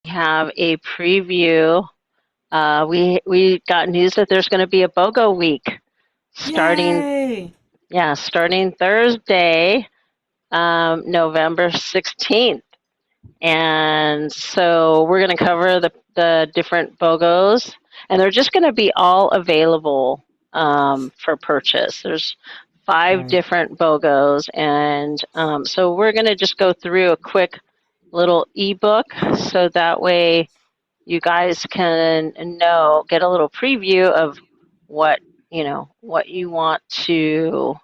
have a preview. We got news that there's going to be a BOGO week starting, Yay! yeah, starting Thursday, November 16th. And so we're going to cover the different BOGOs, and they're just going to be all available for purchase. There's five Right. different BOGOs, and so we're going to just go through a quick little ebook so that way you guys can get a little preview of what what you want to,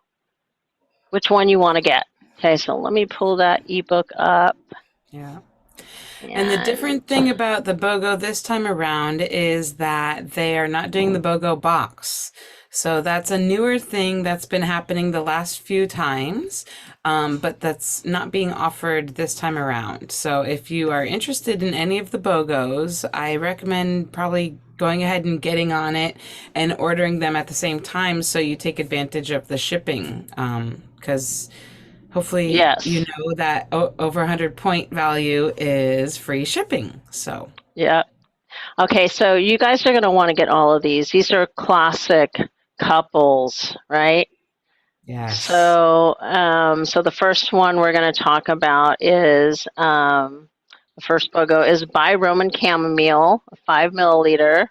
which one you want to get. Okay, so let me pull that ebook up. Yeah. And the And different thing about the BOGO this time around is that they are not doing the BOGO box. So that's a newer thing that's been happening the last few times, but that's not being offered this time around. So if you are interested in any of the BOGOs, I recommend probably going ahead and getting on it and ordering them at the same time so you take advantage of the shipping. Because hopefully you yes, know that over 100 point value is free shipping. So, yeah. Okay, so you guys are going to want to get all of these. These are classic couples, right? yes. So the first one we're going to talk about is the first BOGO is by Roman Chamomile, a 5 milliliter,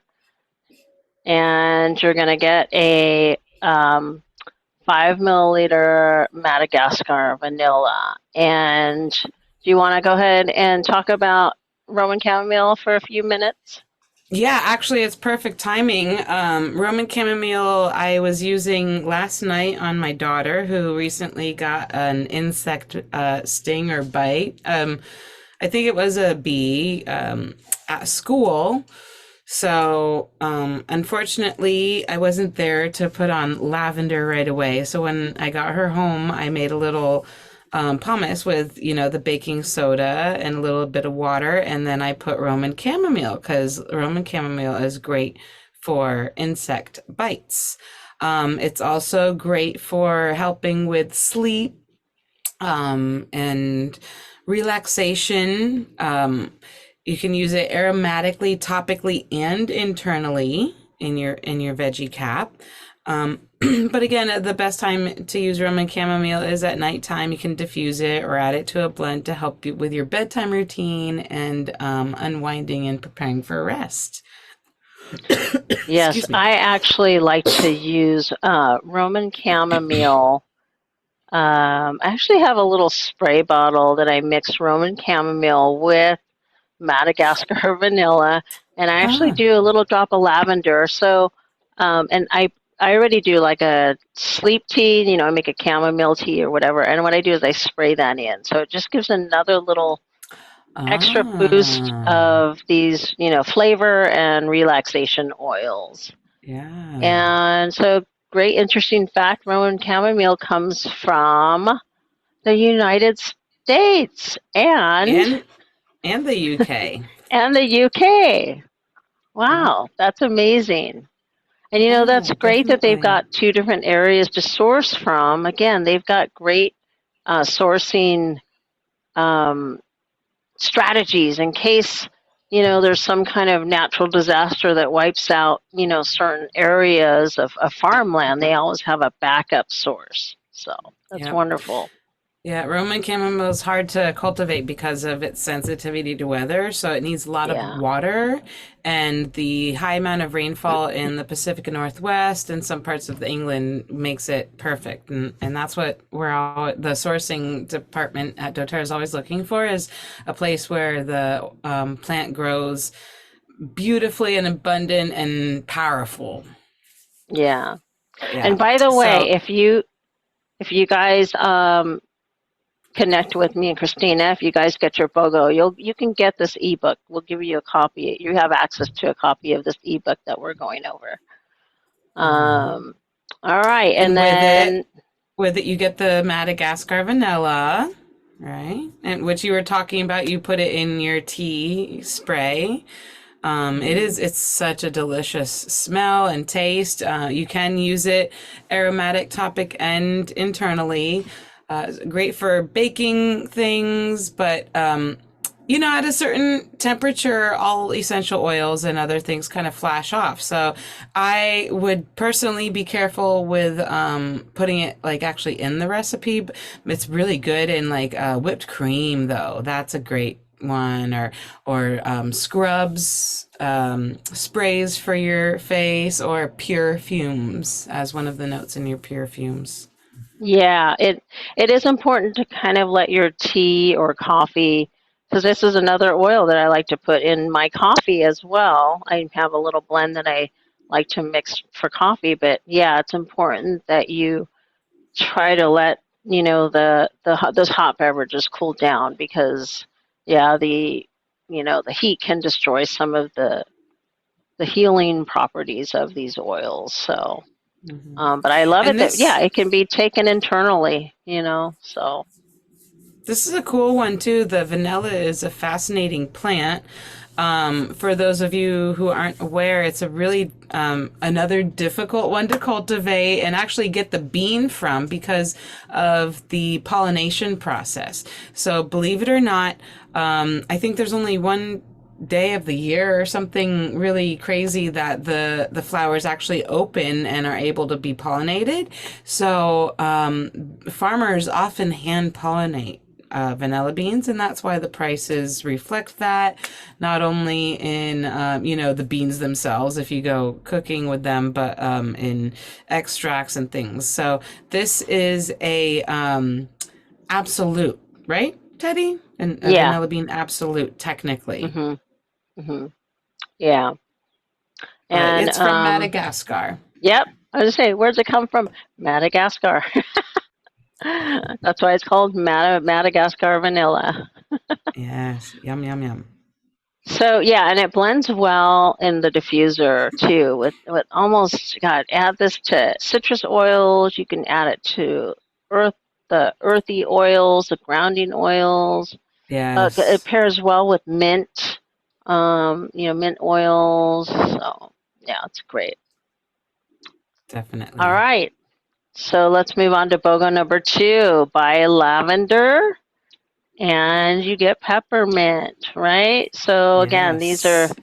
and you're going to get a 5 milliliter Madagascar vanilla. And do you want to go ahead and talk about Roman chamomile for a few minutes? Yeah, actually, it's perfect timing. Roman chamomile I was using last night on my daughter who recently got an insect sting or bite. I think it was a bee at school. So, unfortunately, I wasn't there to put on lavender right away. So when I got her home, I made a little pumice with, the baking soda and a little bit of water, and then I put Roman chamomile because Roman chamomile is great for insect bites. It's also great for helping with sleep and relaxation. You can use it aromatically, topically, and internally in your veggie cap. But again, the best time to use Roman chamomile is at nighttime. You can diffuse it or add it to a blend to help you with your bedtime routine and unwinding and preparing for rest. Yes, Excuse me. I actually like to use Roman chamomile. I actually have a little spray bottle that I mix Roman chamomile with Madagascar vanilla, and I actually Ah, do a little drop of lavender. So, and I already do like a sleep tea. I make a chamomile tea or whatever, and what I do is I spray that in. So it just gives another little extra boost ah, of these, flavor and relaxation oils. yeah. And so, great, interesting fact: Roman chamomile comes from the United States And and the UK. and the UK. Yeah, Wow, that's amazing. And yeah, that's great that they've definitely. got two different areas to source from. Again, they've got great sourcing um, strategies in case there's some kind of natural disaster that wipes out certain areas of farmland. They always have a backup source. So that's Yep. wonderful. Yeah, Roman chamomile is hard to cultivate because of its sensitivity to weather. So it needs a lot of Yeah. water, and the high amount of rainfall in the Pacific Northwest and some parts of England makes it perfect. And that's what we're all, the sourcing department at doTERRA is always looking for, is a place where the plant grows beautifully and abundant and powerful. Yeah. And Yeah. by the way, So if you guys connect with me and Christina, if you guys get your BOGO, you can get this ebook. We'll give you a copy. You have access to a copy of this ebook that we're going over. Um, all right, and and then with it you get the Madagascar vanilla, right? And which you were talking about, you put it in your tea spray. It's such a delicious smell and taste. You can use it aromatic, topic, and internally. Great for baking things, but you know, at a certain temperature, all essential oils and other things kind of flash off. So I would personally be careful with putting it like actually in the recipe. It's really good in like whipped cream, though. That's a great one, or scrubs, sprays for your face, or pure fumes as one of the notes in your pure fumes. Yeah, it is important to kind of let your tea or coffee, because this is another oil that I like to put in my coffee as well. I have a little blend that I like to mix for coffee, but yeah, it's important that you try to let those hot beverages cool down because yeah, the heat can destroy some of the healing properties of these oils. So but I love And it that, yeah, this it can be taken internally, so This is a cool one too. The vanilla is a fascinating plant. For those of you who aren't aware, it's a really another difficult one to cultivate and actually get the bean from because of the pollination process. So, believe it or not, I think there's only one day of the year or something really crazy that the flowers actually open and are able to be pollinated. So farmers often hand pollinate vanilla beans, and that's why the prices reflect that. Not only in the beans themselves, if you go cooking with them, but in extracts and things. So this is a absolute, right, Teddy? And a yeah. vanilla bean absolute, technically, Mhm. Mhm. Yeah. but And it's from Madagascar. yep, I was gonna say, where's it come from? Madagascar. That's why it's called Madagascar vanilla. Yes, yum yum yum. So yeah, and it blends well in the diffuser too. With almost, God, add this to citrus oils. You can add it to earth the earthy oils, the grounding oils. It Yes, pairs well with mint, mint oils. So yeah, it's great. All definitely. right, so let's move on to BOGO number two. Buy lavender and you get peppermint, right? So again, these are Yes,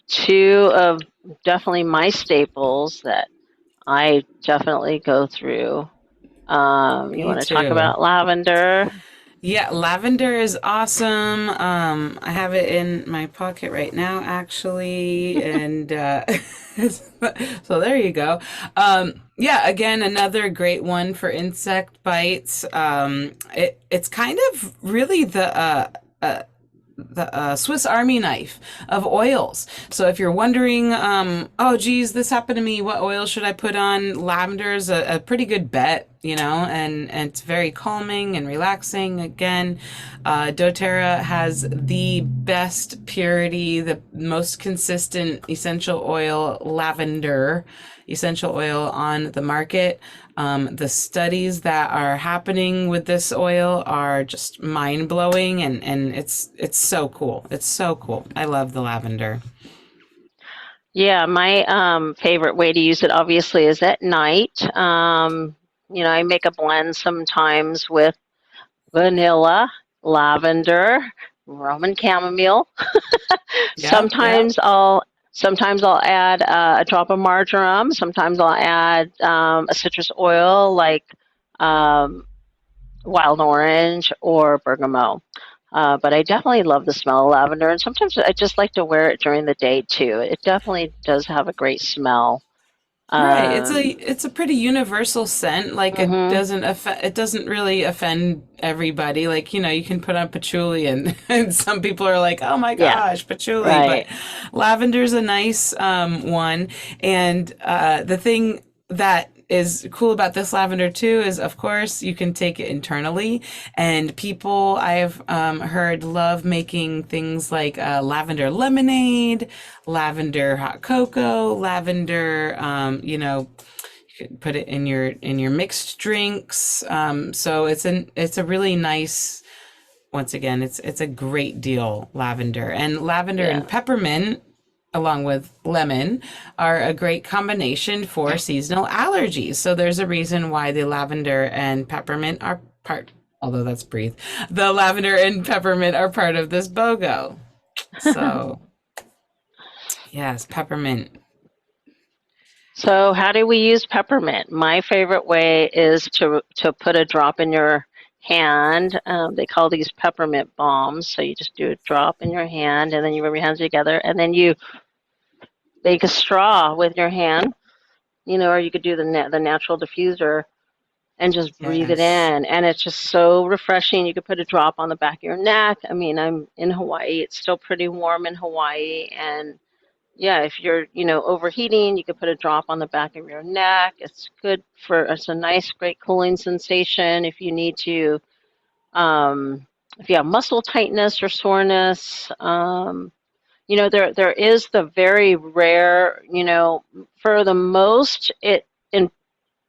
two of definitely my staples that I definitely go through. You me want to talk too. about lavender? Yeah, lavender is awesome. I have it in my pocket right now, actually, and so there you go. Yeah, again, another great one for insect bites. It's kind of really the Swiss Army knife of oils. So if you're wondering, oh geez, this happened to me, what oil should I put on? Lavender is a pretty good bet, and it's very calming and relaxing. Again, doTERRA has the best purity, the most consistent essential oil, lavender essential oil on the market. The studies that are happening with this oil are just mind blowing, and it's so cool. It's so cool. I love the lavender. Yeah, my favorite way to use it obviously is at night. I make a blend sometimes with vanilla, lavender, Roman chamomile. Yep, yep. Sometimes I'll add a drop of marjoram. Sometimes I'll add a citrus oil like um, wild orange or bergamot. But I definitely love the smell of lavender, and sometimes I just like to wear it during the day too. It definitely does have a great smell. Right. It's a Um, it's a pretty universal scent. Like hmm it doesn't really offend everybody. Like, you can put on patchouli and, and some people are like, "Oh my Yeah, gosh, patchouli." But right. lavender's a nice one. And the thing that is cool about this lavender too is, of course, you can take it internally, and people I've heard love making things like lavender lemonade, lavender hot cocoa, lavender, you could put it in your mixed drinks. So it's a really nice. Once again, it's a great deal, lavender Yeah. and peppermint, along with lemon, are a great combination for seasonal allergies. So there's a reason why the lavender and peppermint are although that's breathe. The lavender and peppermint are part of this BOGO. So, yes, peppermint. So, how do we use peppermint? My favorite way is to put a drop in your hand. They call these peppermint bombs. So you just do a drop in your hand, and then you rub your hands together, and then you make a straw with your hand. Or you could do the natural diffuser and just breathe it Yes. in, and it's just so refreshing. You could put a drop on the back of your neck. I mean, I'm in Hawaii. It's still pretty warm in Hawaii, and yeah, if you're, overheating, you could put a drop on the back of your neck. It's a nice, great cooling sensation if you need to, if you have muscle tightness or soreness. There is the very rare, for the most, in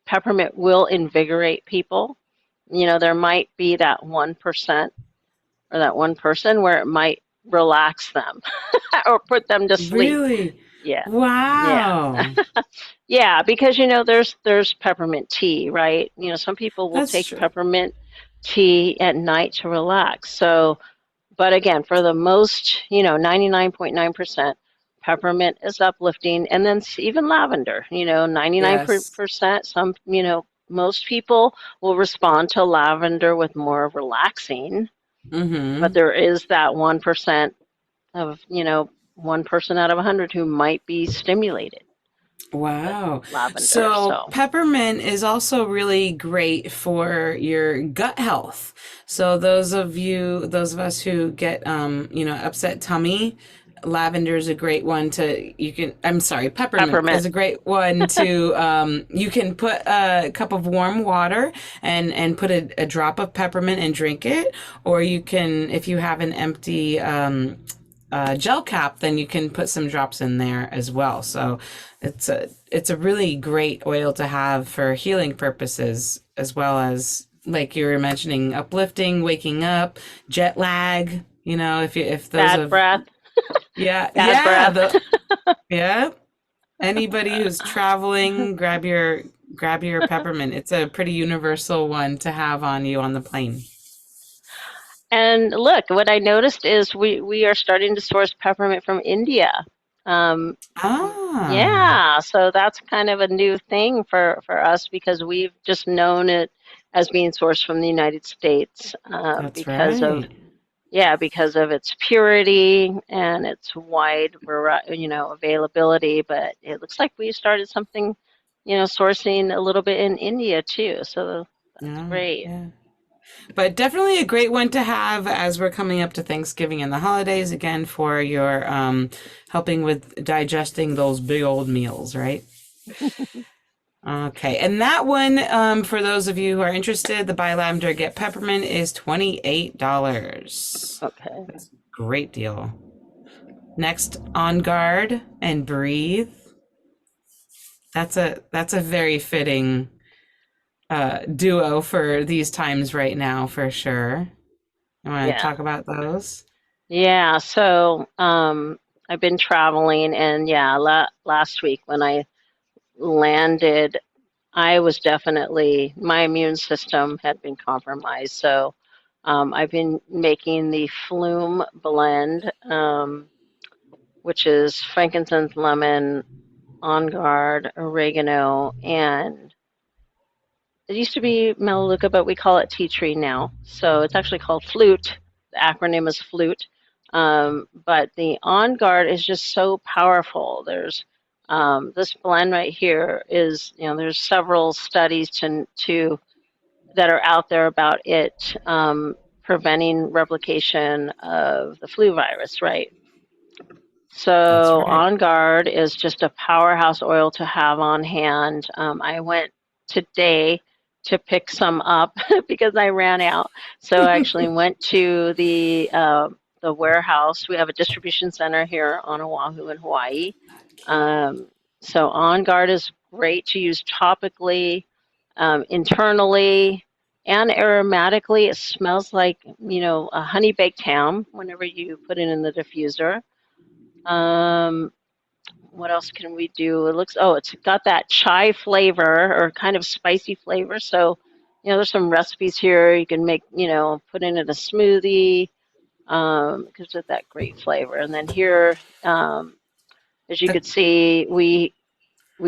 peppermint will invigorate people. There might be that 1% or that one person where it might relax them or put them to sleep. Really? Yeah. Yeah. Wow. Yeah, because there's peppermint tea, right? Some people will That's take true. peppermint tea at night to relax. So, but again, for the most, 99.9%, peppermint is uplifting, and then even lavender, Yes. 99%. Most people will respond to lavender with more relaxing, but Mm-hmm. there is that 1% of, one person out of 100 who might be stimulated with Wow. lavender. So So peppermint is also really great for your gut health. So those of us who get upset tummy, lavender is a great one to I'm sorry, peppermint peppermint. is a great one to you can put a cup of warm water and put a drop of peppermint and drink it, or you can, if you have an empty gel cap, then you can put some drops in there as well. So it's a really great oil to have for healing purposes, as well as, like you were mentioning, uplifting, waking up, jet lag. If those Bad of breath. yeah, Bad yeah, breath. the yeah, anybody who's traveling, grab your peppermint. It's a pretty universal one to have on you on the plane. And look, what I noticed is we are starting to source peppermint from India. Um, Ah, yeah, so that's kind of a new thing for us because we've just known it as being sourced from the United States that's right. because of its purity and its wide availability. But it looks like we started something, sourcing a little bit in India too. So that's Yeah, great. yeah. But definitely a great one to have as we're coming up to Thanksgiving and the holidays again for your helping with digesting those big old meals, right? Okay, and that one, for those of you who are interested, the Buy Lavender Get Peppermint is $28. Okay. That's a great deal. Next, On Guard and Breathe. That's a very fitting duo for these times right now, for sure. You want to Yeah. talk about those? Yeah. So I've been traveling, and yeah, last week when I landed, I was definitely, my immune system had been compromised. So I've been making the Flume blend, which is frankincense, lemon, on guard, oregano, and it used to be Melaleuca, but we call it tea tree now. So it's actually called flute. The acronym is flute. But the on guard is just so powerful. There's this blend right here is, there's several studies to that are out there about it preventing replication of the flu virus, right? That's So right. On Guard is just a powerhouse oil to have on hand. I went today to pick some up because I ran out. So I actually went to the warehouse. We have a distribution center here on Oahu in Hawaii. Um, so On Guard is great to use topically, internally, and aromatically. It smells like, a honey baked ham whenever you put it in the diffuser. Um, what else can we do? It's got that chai flavor or kind of spicy flavor. So there's some recipes here you can make, put in a smoothie. Gives it that great flavor. And then here, as you The, could see, we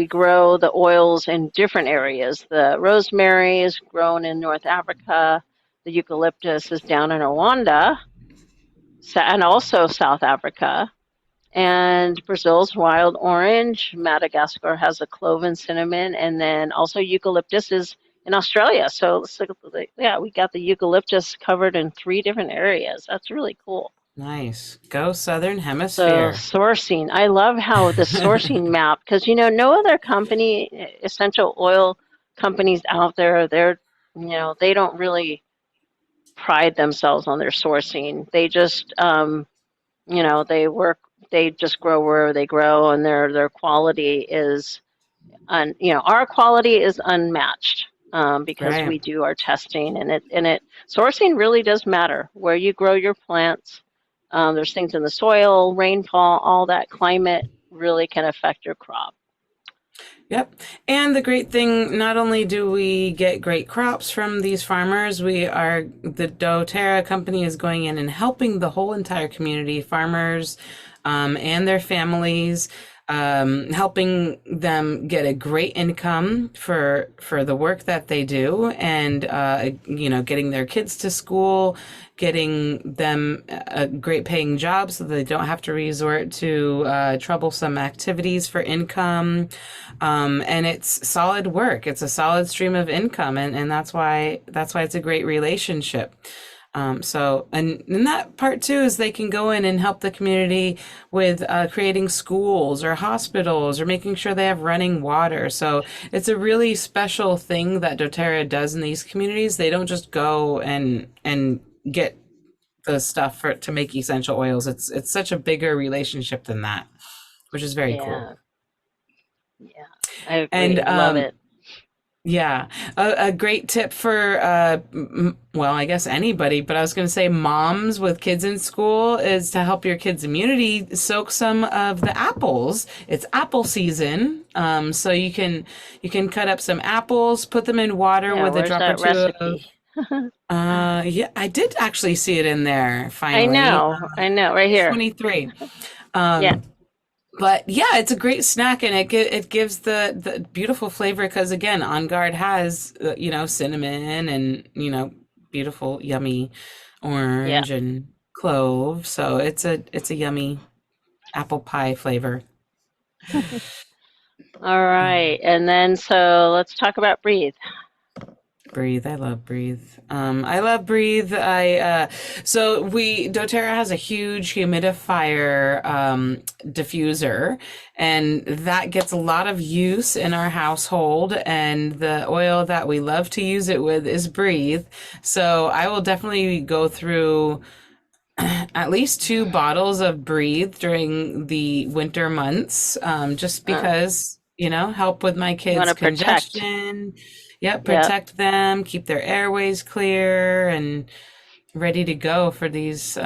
grow the oils in different areas. The rosemary is grown in North Africa. The eucalyptus is down in Rwanda, and also South Africa. And Brazil's wild orange. Madagascar has a clove and cinnamon, and then also eucalyptus is in Australia. So yeah, we got the eucalyptus covered in 3 different areas. That's really cool. nice. Go Southern So Hemisphere. sourcing, I love how the sourcing map, because no other company, essential oil companies out there, they don't really pride themselves on their sourcing. They just, they just grow where they grow, and their quality is, our quality is unmatched. Because Right. we do our testing, and sourcing really does matter where you grow your plants. There's things in the soil, rainfall, all that climate really can affect your crop. Yep. And the great thing, not only do we get great crops from these farmers, the doTERRA company is going in and helping the whole entire community, farmers, and their families, helping them get a great income for the work that they do, and getting their kids to school, getting them a great paying job so they don't have to resort to troublesome activities for income. And it's solid work. It's a solid stream of income, and that's why it's a great relationship. And that part too is they can go in and help the community with creating schools or hospitals or making sure they have running water. So it's a really special thing that doTERRA does in these communities. They don't just go and get the stuff to make essential oils. It's such a bigger relationship than that, which is very cool. Yeah, yeah, I And agree. I love it. yeah, a great tip for well, I guess anybody, but I was going to say moms with kids in school is to help your kids' immunity. Soak some of the apples. It's apple season, so you can cut up some apples, put them in water Yeah, with a where's drop or that two of. recipe? Yeah, I did actually see it in there I finally. know, I know, right Page here. 23. Yeah, Um, but yeah, it's a great snack, and it gives the beautiful flavor because again, On Guard has cinnamon and beautiful yummy yeah. orange and clove, so it's a yummy apple pie flavor. All right, and then so let's talk about breathe. Breathe. I love Breathe. I love Breathe. I so we doTERRA has a huge humidifier diffuser, and that gets a lot of use in our household. And the oil that we love to use it with is Breathe. So I will definitely go through at least 2 bottles of Breathe during the winter months, just Uh, because, help with my you want kids' to protect. congestion. Yep, Yeah. protect them, keep their airways clear and ready to go for these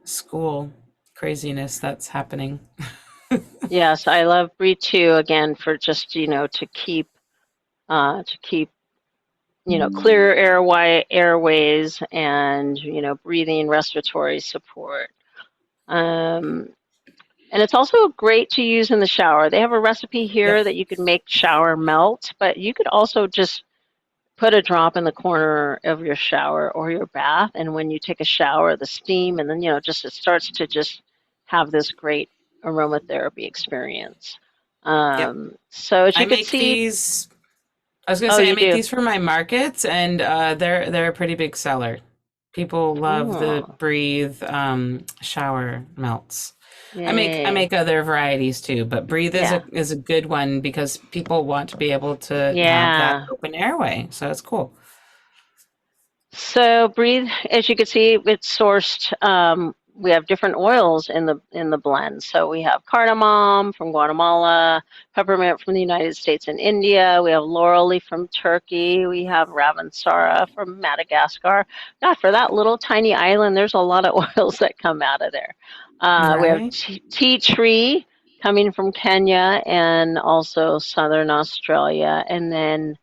school craziness that's happening. Yes, I love breathe too. Again, for just to keep clear airways and breathing respiratory support. Um, and it's also great to use in the shower. They have a recipe Yep, here that you can make shower melt, but you could also just put a drop in the corner of your shower or your bath, and when you take a shower, the steam, and then just it starts to just have this great aromatherapy experience. yep. So as I you could make see, these. I was gonna oh, say I you make do. these for my markets, and they're a pretty big seller. People love the Oh, Breathe shower melts. I make yay. other varieties too, but Breathe is Yeah. a good one because people want to be able to have that Yeah. open airway. So it's cool. So breathe, as you can see, it's sourced. We have different oils in the blend. So we have cardamom from Guatemala, peppermint from the United States and India. We have laurel leaf from Turkey. We have ravensara from Madagascar. God, for that little tiny island, there's a lot of oils that come out of there. We have Right? tea tree coming from Kenya and also southern Australia, and then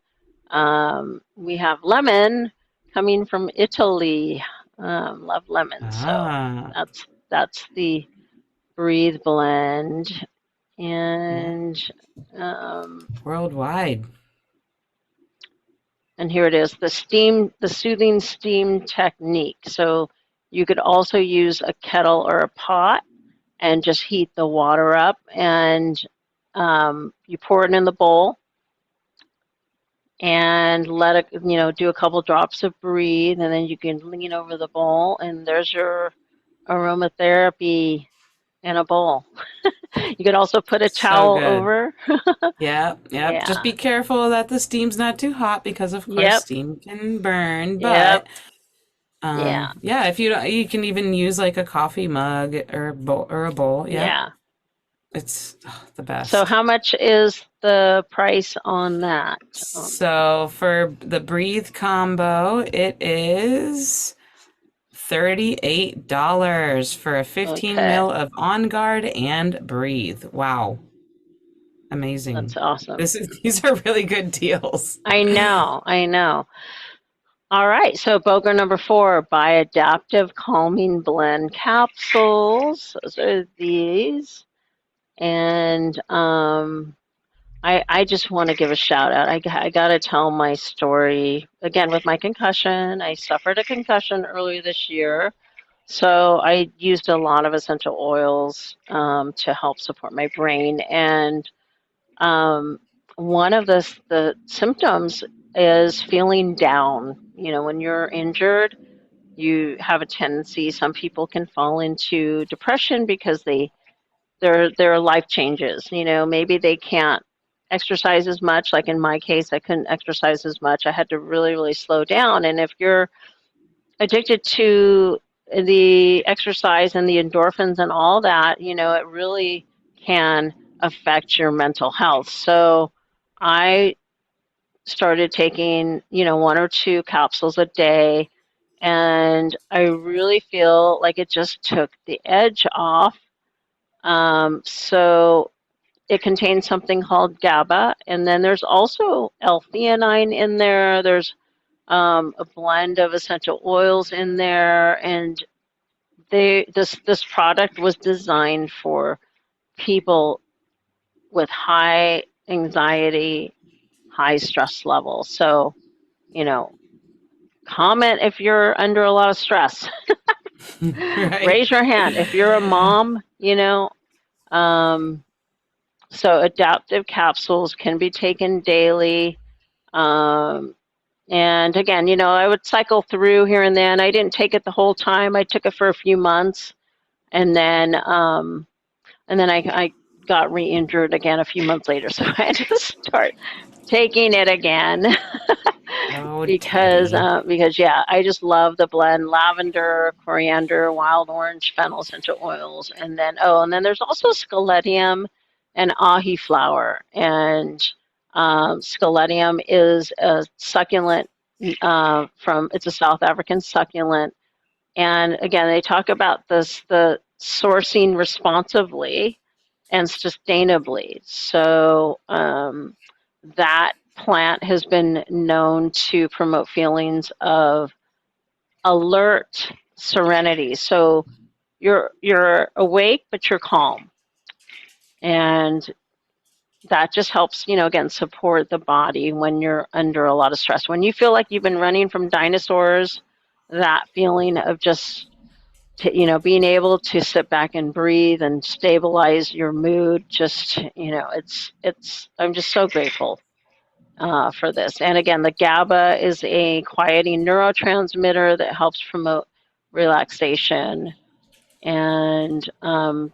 We have lemon coming from Italy. Love lemon. So Ah, that's the Breathe blend. yeah. And um, Worldwide. and here it is, the soothing steam technique. So you could also use a kettle or a pot and just heat the water up, and you pour it in the bowl and let it, do a couple drops of breathe, and then you can lean over the bowl, and there's your aromatherapy in a bowl. You could also put a So towel good. over. Yep, yep. Just Yeah. be careful that the steam's not too hot because of course Yep. steam can burn, Yep. but Yeah. yeah, if you can even use like a coffee mug or a bowl. Yep. Yeah. It's the So best. how much is the price on that? So for the Breathe combo, it is $38 for a 15 Okay. mil of On Guard and Breathe. Wow. That's Amazing. awesome. These are really good deals. I know. I know. All right. So Bogo number 4, buy adaptive calming blend capsules. Those are these. And I just want to give a shout out. I got to tell my story again with my concussion. I suffered a concussion earlier this year. So I used a lot of essential oils to help support my brain. And um, one of the symptoms is feeling down. When you're injured, you have a tendency. Some people can fall into depression because their life changes. Maybe they can't exercise as much. Like in my case, I couldn't exercise as much. I had to really, really slow down. And if you're addicted to the exercise and the endorphins and all that, it really can affect your mental health. So I started taking, one or two capsules a day, and I really feel like it just took the edge off. So it contains something called GABA, and then there's also L-theanine in there. There's a blend of essential oils in there, and this product was designed for people with high anxiety, high stress levels. So, you know, comment if you're under a lot of stress. Right? Raise your hand if you're a mom. Um, so adaptive capsules can be taken daily. Um, and again, I would cycle through here and then. I didn't take it the whole time. I took it for a few months, and then I got re-injured again a few months later, so I had to start taking it again. Oh, because Teddy. yeah, I just love the blend: lavender, coriander, wild orange, fennel essential oils, and then there's also scaledium and ahi flower. And scaledium is a succulent from it's a South African succulent. And again, they talk about the sourcing responsibly and sustainably. So that plant has been known to promote feelings of alert serenity. So you're awake, but you're calm, and that just helps, again, support the body when you're under a lot of stress. When you feel like you've been running from dinosaurs, that feeling of just being able to sit back and breathe and stabilize your mood, just it's I'm just so grateful for this. And again, the GABA is a quieting neurotransmitter that helps promote relaxation and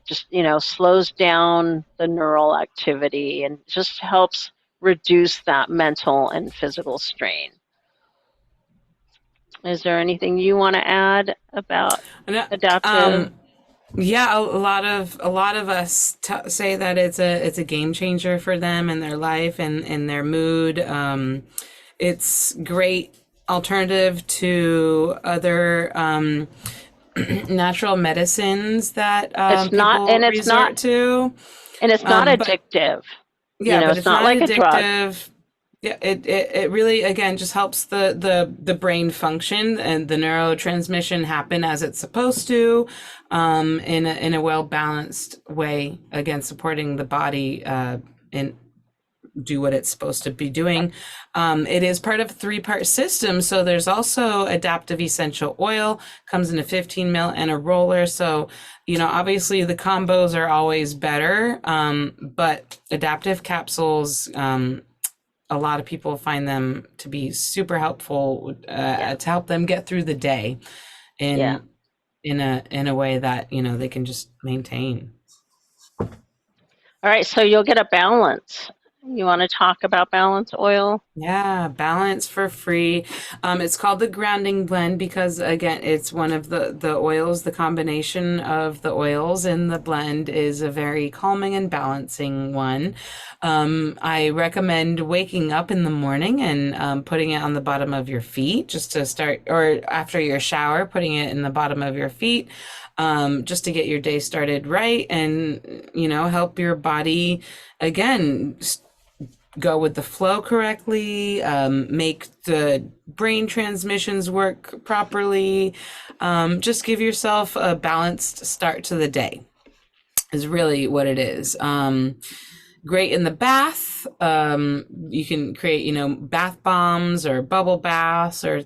just slows down the neural activity and just helps reduce that mental and physical strain. Is there anything you want to add about No, adaptive? um, yeah, a lot of us say that it's a game changer for them in their life and in their mood. It's great alternative to other natural medicines that It's not, people and it's not, resort to. and it's not But addictive. yeah, but It's it's not not like a drug. addictive. Yeah, it really again just helps the brain function and the neurotransmission happen as it's supposed to, in a well balanced way. Again, supporting the body and do what it's supposed to be doing. It is part of a three-part system. So there's also adaptive essential oil, comes in a 15 mil and a roller. So, obviously the combos are always better, but adaptive capsules, a lot of people find them to be super helpful Yeah, to help them get through the day yeah. in in a way that they can just maintain. All right, so you'll get a balance. You want to talk about balance oil? Yeah, balance for free. It's called the grounding blend because again, it's one of the oils. The combination of the oils in the blend is a very calming and balancing one. I recommend waking up in the morning and putting it on the bottom of your feet just to start, or after your shower, putting it in the bottom of your feet, just to get your day started right and help your body again go with the flow correctly, make the brain transmissions work properly. Just give yourself a balanced start to the day, is really what it is. Great in the bath. You can create, bath bombs or bubble baths or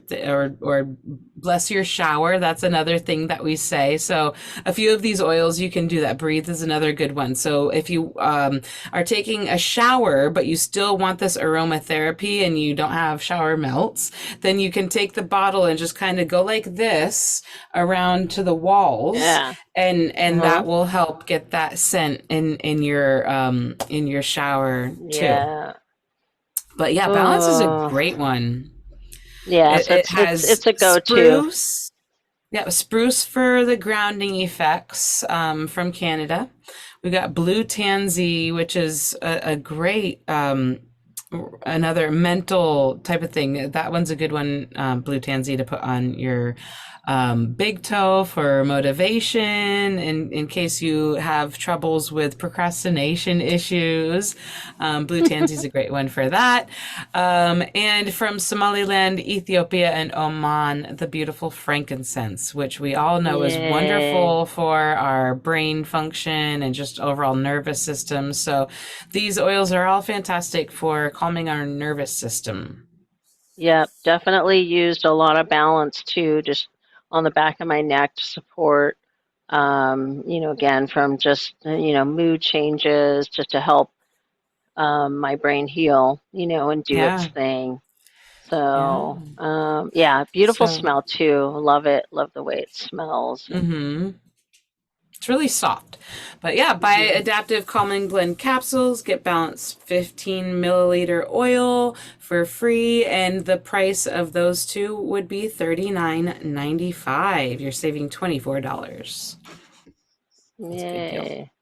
bless your shower. That's another thing that we say. So a few of these oils you can do that. Breathe is another good one. So if you are taking a shower, but you still want this aromatherapy and you don't have shower melts, then you can take the bottle and just kind of go like this around to the walls, Yeah. and Uh-huh. that will help get that scent in your shower too. Yeah. But yeah, balance is a Oh, great one. yeah. It, So it it's has a go-to. spruce. Yeah, spruce for the grounding effects, from Canada. We got blue tansy, which is a great, another mental type of thing. That one's a good one, blue tansy, to put on your big toe for motivation, in case you have troubles with procrastination issues. Blue tansy is a great one for that. And from Somaliland, Ethiopia, and Oman, the beautiful frankincense, which we all know is Yay. wonderful for our brain function and just overall nervous system. So these oils are all fantastic for calming our nervous system. Yep, definitely used a lot of balance too, just on the back of my neck to support, again, from just, mood changes, just to help my brain heal, and do its Yeah, thing. yeah. So, yeah, beautiful So, smell too. Love it. Love the way it smells. And it's really soft. But yeah, buy mhm. Adaptive Calming Blend capsules, get balanced 15 milliliter oil for free, and the price of those two would be $39.95. You're saving $24. That's a good deal. Yay.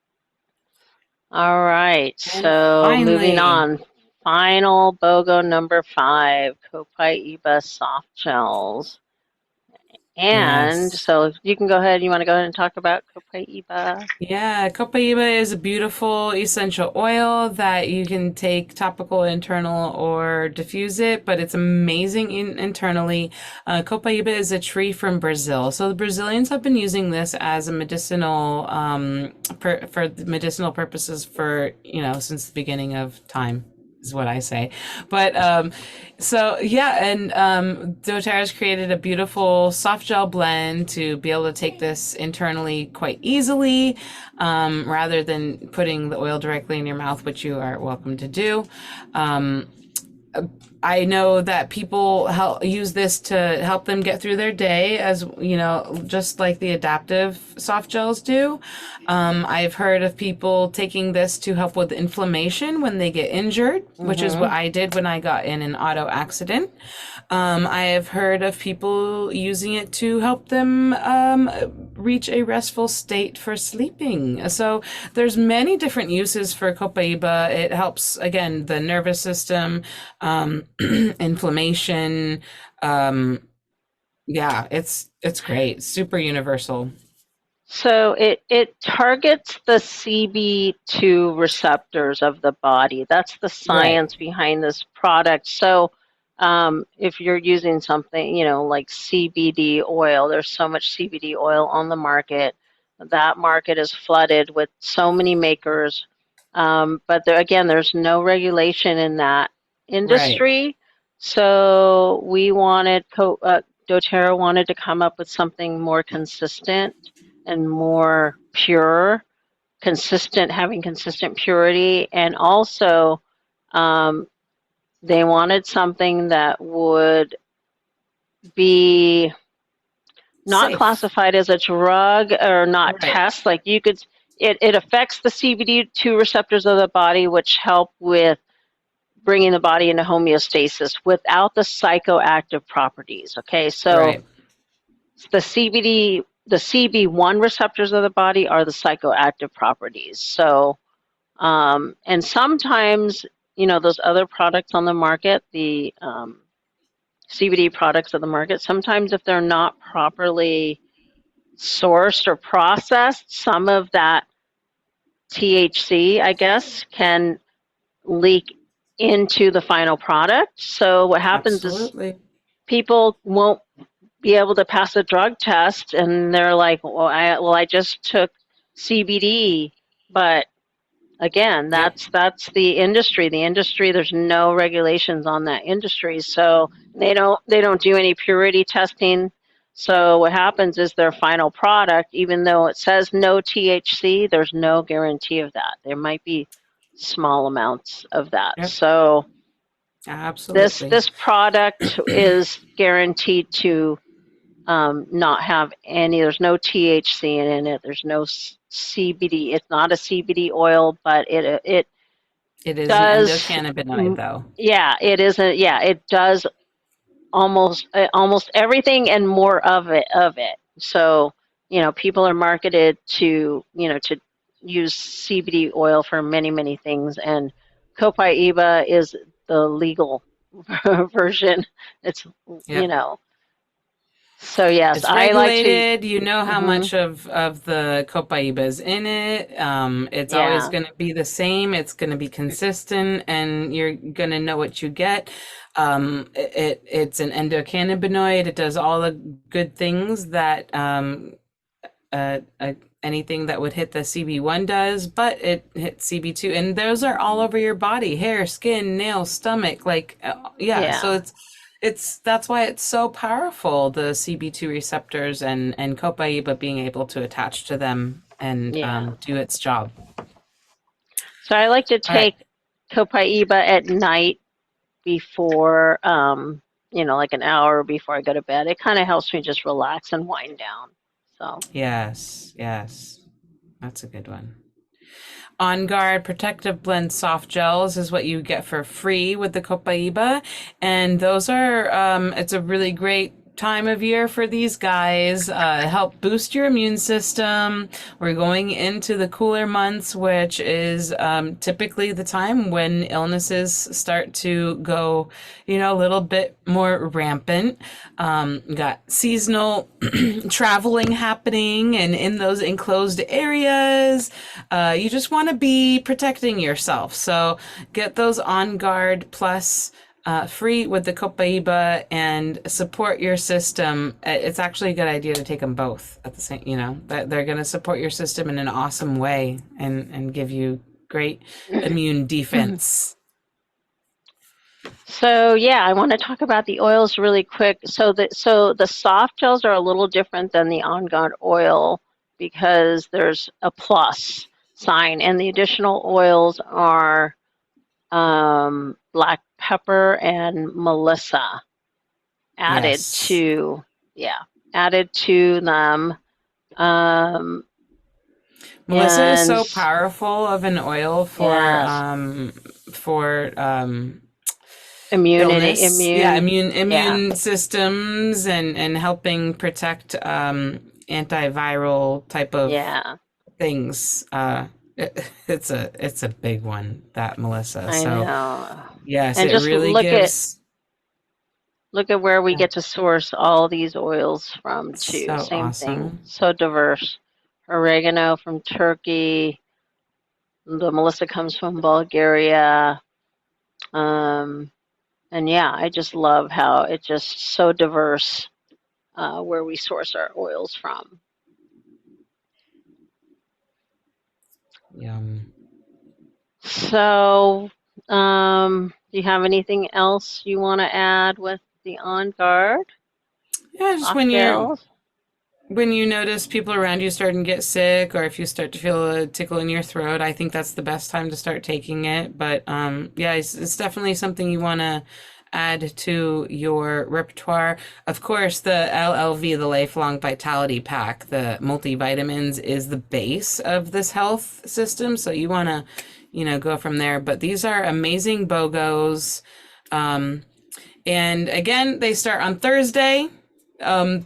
All right. And So moving finally, on. Final BOGO number 5, Copaiba soft gels. And yes. so you can go ahead. You want to go ahead and talk about Copaiba? Yeah, copaiba is a beautiful essential oil that you can take topical, internal, or diffuse it, but it's amazing internally. Copaiba is a tree from Brazil. So the Brazilians have been using this as a medicinal, for medicinal purposes for, since the beginning of time, is what I say. But so yeah, and doTERRA's created a beautiful soft gel blend to be able to take this internally quite easily, rather than putting the oil directly in your mouth, which you are welcome to do. Um, I know that people use this to help them get through their day, as just like the adaptive soft gels do. I've heard of people taking this to help with inflammation when they get injured, which is what Mm-hmm. I did when I got in an auto accident. I have heard of people using it to help them reach a restful state for sleeping. So there's many different uses for copaiba. It helps, again, the nervous system, inflammation. Um, yeah, it's great, super universal. So it targets the CB2 receptors of the body. That's the Right. science behind this product. So if you're using something, like CBD oil, there's so much CBD oil on the market. That market is flooded with so many makers. But there, again, there's no regulation in that Right. industry. So doTERRA wanted to come up with something more consistent and more pure, consistent, having consistent purity, and also um, they wanted something that would be not Safe. classified as a drug or not Right. test. Like it affects the CBD2 receptors of the body, which help with bringing the body into homeostasis without the psychoactive properties. Okay, so Right. the CB1 receptors of the body are the psychoactive properties. So, and sometimes, those other products on the market, the CBD products of the market, sometimes if they're not properly sourced or processed, some of that THC, I guess, can leak into the final product. So what happens is Absolutely. people won't be able to pass a drug test, and they're like, "Well, I just took CBD," but again, Yep. that's the industry. The industry, there's no regulations on that industry, so they don't do any purity testing. So what happens is their final product, even though it says no THC, there's no guarantee of that. There might be small amounts of that. Yep. So this Absolutely. this product is guaranteed to not have any. There's no THC in it. There's no CBD. It's not a CBD oil, but it It is an does. endocannabinoid, though. Yeah, it isn't. Yeah, it does almost everything and more of it. So people are marketed to use CBD oil for many things, and Copaiba is the legal version. It's you Yep. know. So yes, It's I like to. regulated. You know how Hmm. much of the copaiba is in it. It's always Yeah, going to be the same. It's going to be consistent, and you're going to know what you get. It's an endocannabinoid. It does all the good things that anything that would hit the CB1 does, but it hits CB2, and those are all over your body, hair, skin, nails, stomach, like yeah. So yeah, it's that's why it's so powerful, the CB2 receptors and copaiba being able to attach to them and yeah. do its job. So I like to All right. take Copaiba at night before, like an hour before I go to bed. It kind of helps me just relax and wind down. So, Yes, yes, that's a good one. On Guard Protective Blend Soft Gels is what you get for free with the Copaiba. And those are, it's a really great time of year for these guys. Help boost your immune system. We're going into the cooler months, which is typically the time when illnesses start to go, a little bit more rampant. Got seasonal traveling happening, and in those enclosed areas, you just want to be protecting yourself. So get those On Guard Plus free with the Copaiba and support your system. It's actually a good idea to take them both at the same, that they're going to support your system in an awesome way and give you great immune defense. so yeah, I want to talk about the oils really quick. So the soft gels are a little different than the On Guard oil because there's a plus sign, and the additional oils are black pepper and melissa added Yes. to, yeah, added to them. Um, Melissa is and so powerful of an oil yes, for immunity, illness. Yeah, yeah, immune systems and helping protect antiviral type of yeah, things. It's a big one, that Melissa. I So know. yes, And it just really look at gives look at where we get to source all these oils from too. so Same thing, awesome. so diverse. oregano from Turkey. The Melissa comes from Bulgaria. Um, and yeah, I just love how it's just so diverse where we source our oils from. Yum. So, do you have anything else you want to add with the On Guard Yeah, just soft gels? when you notice people around you starting to get sick, or if you start to feel a tickle in your throat, I think that's the best time to start taking it. But yeah, it's definitely something you want to add to your repertoire. Of course, the LLV, the Lifelong Vitality Pack, the multivitamins, is the base of this health system. So you want to, go from there. But these are amazing BOGOs. Um, and again, they start on Thursday.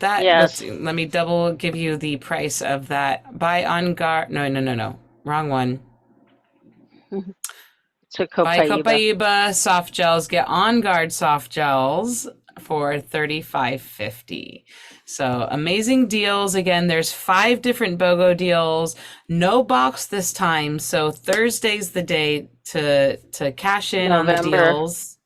That let's Yes, see, let me double give you the price of that. Buy on guard. No, no, no, no. Wrong one. to Buy Copaiba. Copaiba soft gels. Get On Guard soft gels for $35.50. So amazing deals. Again, there's 5 different BOGO deals. No box this time. So Thursday's the day to cash in on the November deals.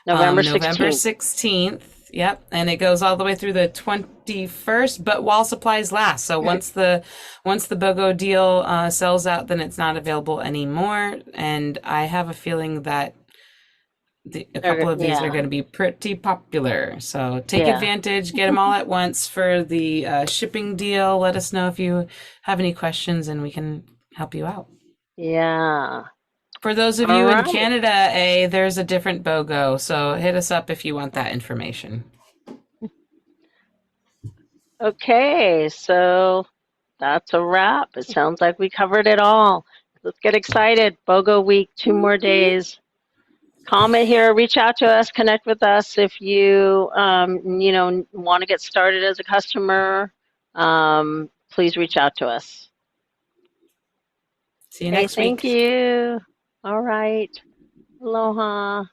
November November 16th. 16th. Yep, and it goes all the way through the 21st, but while supplies last. So once the BOGO deal sells out, then it's not available anymore. And I have a feeling that a couple of these are Yeah, going to be pretty popular. So take yeah, advantage, get them all at once for the shipping deal. Let us know if you have any questions, and we can help you out. yeah. For those of All you in right. Canada, there's a different BOGO, so hit us up if you want that information. Okay, so that's a wrap. It sounds like we covered it all. Let's get excited. BOGO week, 2 more days. Comment here, reach out to us, connect with us if you, want to get started as a customer. Please reach out to us. See you Okay, next thank week. you. All right. Aloha.